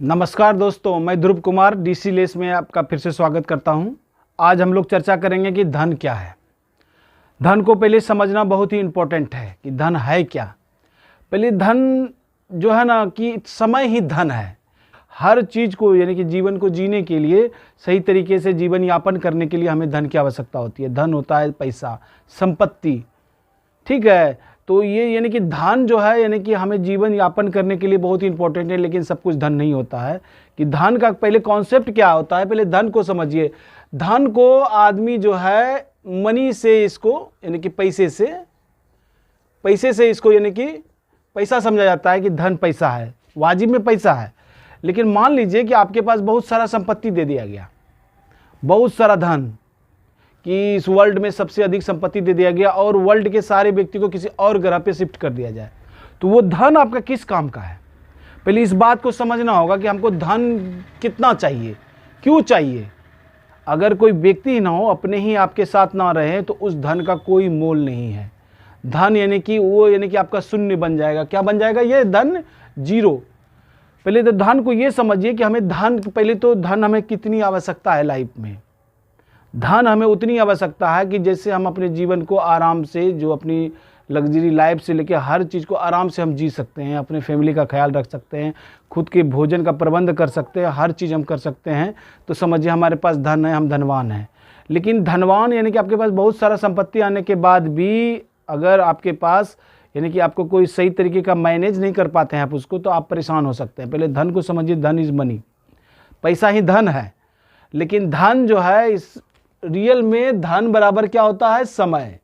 नमस्कार दोस्तों, मैं ध्रुव कुमार डीसी लेस में आपका फिर से स्वागत करता हूं। आज हम लोग चर्चा करेंगे कि धन क्या है। धन को पहले समझना बहुत ही इम्पोर्टेंट है कि धन है क्या। पहले धन जो है ना कि समय ही धन है। हर चीज़ को यानी कि जीवन को जीने के लिए, सही तरीके से जीवन यापन करने के लिए हमें धन की आवश्यकता होती है। धन होता है पैसा, संपत्ति, ठीक है। तो ये यानी कि धन जो है यानी कि हमें जीवन यापन करने के लिए बहुत ही इंपॉर्टेंट है, लेकिन सब कुछ धन नहीं होता है। कि धन का पहले कॉन्सेप्ट क्या होता है, पहले धन को समझिए। धन को आदमी जो है मनी से, इसको यानी कि पैसे से इसको यानी कि पैसा समझा जाता है कि धन पैसा है, वाजिब में पैसा है। लेकिन मान लीजिए कि आपके पास बहुत सारा संपत्ति दे दिया गया, बहुत सारा धन, कि इस वर्ल्ड में सबसे अधिक संपत्ति दे दिया गया और वर्ल्ड के सारे व्यक्ति को किसी और ग्रह पे शिफ्ट कर दिया जाए, तो वो धन आपका किस काम का है। पहले इस बात को समझना होगा कि हमको धन कितना चाहिए, क्यों चाहिए। अगर कोई व्यक्ति ना हो, अपने ही आपके साथ ना रहे, तो उस धन का कोई मोल नहीं है। धन यानी कि वो यानी कि आपका शून्य बन जाएगा। क्या बन जाएगा? ये धन जीरो। पहले तो धन को ये समझिए कि हमें धन, पहले तो धन हमें कितनी आवश्यकता है लाइफ में। धन हमें उतनी आवश्यकता है कि जैसे हम अपने जीवन को आराम से, जो अपनी लग्जरी लाइफ से लेकर हर चीज़ को आराम से हम जी सकते हैं, अपने फैमिली का ख्याल रख सकते हैं, खुद के भोजन का प्रबंध कर सकते हैं, हर चीज़ हम कर सकते हैं, तो समझिए हमारे पास धन है, हम धनवान हैं। लेकिन धनवान यानी कि आपके पास बहुत सारा संपत्ति आने के बाद भी अगर आपके पास यानी कि आपको कोई सही तरीके का मैनेज नहीं कर पाते हैं आप उसको, तो आप परेशान हो सकते हैं। पहले धन को समझिए, धन इज़ मनी, पैसा ही धन है। लेकिन धन जो है, इस रियल में धन बराबर क्या होता है? समय।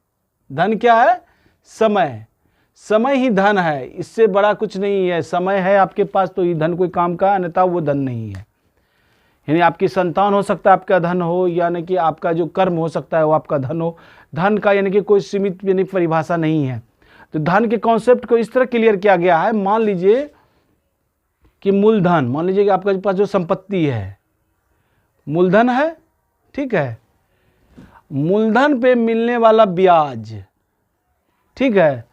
धन क्या है? समय। समय ही धन है, इससे बड़ा कुछ नहीं है। समय है आपके पास तो ये धन कोई काम का, अन्यथा वो धन नहीं है। यानी आपकी संतान हो सकता है आपका धन हो, यानी कि आपका जो कर्म हो सकता है वो आपका धन हो। धन का यानी कि कोई सीमित यानी परिभाषा नहीं है। तो धन के कॉन्सेप्ट को इस तरह क्लियर किया गया है। मान लीजिए कि मूलधन, मान लीजिए कि आपके पास जो संपत्ति है मूलधन है, ठीक है। मूलधन पे मिलने वाला ब्याज, ठीक है,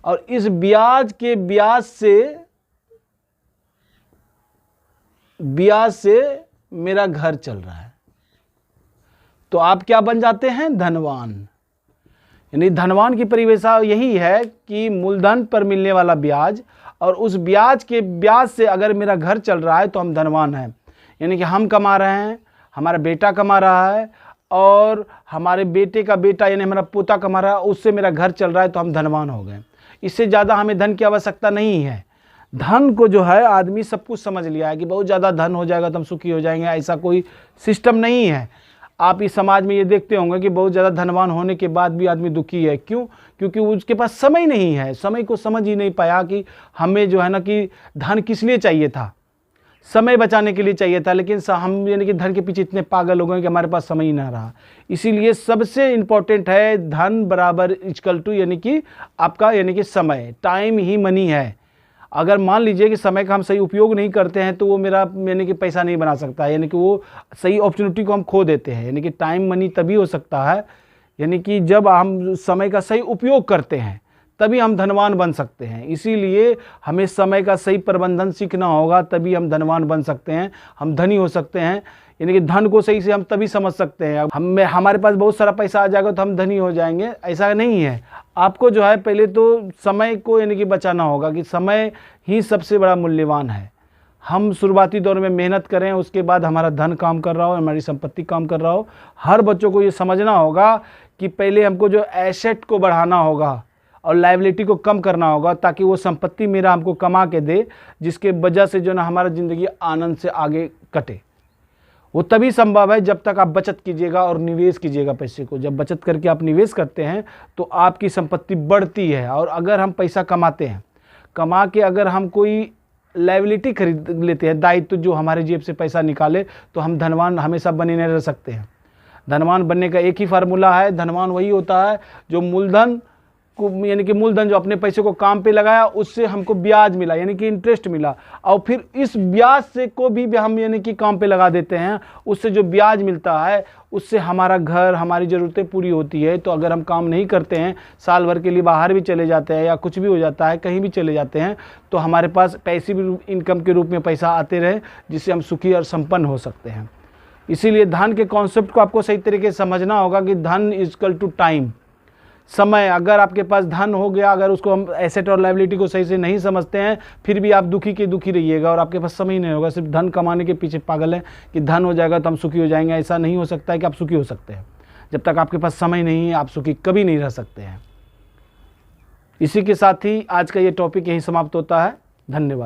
और इस ब्याज के ब्याज से मेरा घर चल रहा है, तो आप क्या बन जाते हैं? धनवान। यानी धनवान की परिभाषा यही है कि मूलधन पर मिलने वाला ब्याज और उस ब्याज के ब्याज से अगर मेरा घर चल रहा है तो हम धनवान हैं। यानी कि हम कमा रहे हैं, हमारा बेटा कमा रहा है और हमारे बेटे का बेटा यानी हमारा पोता कमा रहा है, उससे मेरा घर चल रहा है, तो हम धनवान हो गए। इससे ज़्यादा हमें धन की आवश्यकता नहीं है। धन को जो है आदमी सब कुछ समझ लिया है कि बहुत ज़्यादा धन हो जाएगा तो हम सुखी हो जाएंगे, ऐसा कोई सिस्टम नहीं है। आप इस समाज में ये देखते होंगे कि बहुत ज़्यादा धनवान होने के बाद भी आदमी दुखी है। क्यों? क्योंकि उसके पास समय नहीं है। समय को समझ ही नहीं पाया कि हमें जो है ना कि धन किस लिए चाहिए था। समय बचाने के लिए चाहिए था, लेकिन हम यानी कि धन के पीछे इतने पागल हो गए कि हमारे पास समय ही ना रहा। इसीलिए सबसे इम्पोर्टेंट है धन बराबर इक्वल टू यानी कि आपका यानी कि समय। टाइम ही मनी है। अगर मान लीजिए कि समय का हम सही उपयोग नहीं करते हैं तो वो मेरा यानी कि पैसा नहीं बना सकता, यानी कि वो सही अपॉर्चुनिटी को हम खो देते हैं। यानी कि टाइम मनी तभी हो सकता है यानी कि जब हम समय का सही उपयोग करते हैं, तभी हम धनवान बन सकते हैं। इसीलिए हमें समय का सही प्रबंधन सीखना होगा, तभी हम धनवान बन सकते हैं, हम धनी हो सकते हैं। यानी कि धन को सही से हम तभी समझ सकते हैं। हमारे पास बहुत सारा पैसा आ जाएगा तो हम धनी हो जाएंगे, ऐसा नहीं है। आपको जो है पहले तो समय को यानी कि बचाना होगा कि समय ही सबसे बड़ा मूल्यवान है। हम शुरुआती दौर में मेहनत करें, उसके बाद हमारा धन काम कर रहा हो, हमारी संपत्ति काम कर रहा हो। हर बच्चों को ये समझना होगा कि पहले हमको जो एसेट को बढ़ाना होगा और लायबिलिटी को कम करना होगा, ताकि वो संपत्ति मेरा हमको कमा के दे, जिसके वजह से जो ना हमारा ज़िंदगी आनंद से आगे कटे। वो तभी संभव है जब तक आप बचत कीजिएगा और निवेश कीजिएगा पैसे को। जब बचत करके आप निवेश करते हैं तो आपकी संपत्ति बढ़ती है। और अगर हम पैसा कमाते हैं, कमा के अगर हम कोई लायबिलिटी खरीद लेते हैं, दायित्व जो हमारे जेब से पैसा निकाले, तो हम धनवान हमेशा बने नहीं रह सकते हैं। धनवान बनने का एक ही फार्मूला है। धनवान वही होता है जो मूलधन यानी कि मूलधन जो अपने पैसे को काम पे लगाया उससे हमको ब्याज मिला यानी कि इंटरेस्ट मिला, और फिर इस ब्याज से को भी हम यानी कि काम पे लगा देते हैं, उससे जो ब्याज मिलता है उससे हमारा घर, हमारी ज़रूरतें पूरी होती है। तो अगर हम काम नहीं करते हैं, साल भर के लिए बाहर भी चले जाते हैं या कुछ भी हो जाता है, कहीं भी चले जाते हैं, तो हमारे पास पैसिव इनकम के रूप में पैसा आते रहे, जिससे हम सुखी और संपन्न हो सकते हैं। इसीलिए धन के कॉन्सेप्ट को आपको सही तरीके से समझना होगा कि धन इक्वल टू टाइम, समय। अगर आपके पास धन हो गया, अगर उसको हम एसेट और लायबिलिटी को सही से नहीं समझते हैं, फिर भी आप दुखी के दुखी रहिएगा और आपके पास समय ही नहीं होगा। सिर्फ धन कमाने के पीछे पागल है कि धन हो जाएगा तो हम सुखी हो जाएंगे। ऐसा नहीं हो सकता है कि आप सुखी हो सकते हैं। जब तक आपके पास समय नहीं है, आप सुखी कभी नहीं रह सकते हैं। इसी के साथ ही आज का ये टॉपिक यहीं समाप्त होता है। धन्यवाद।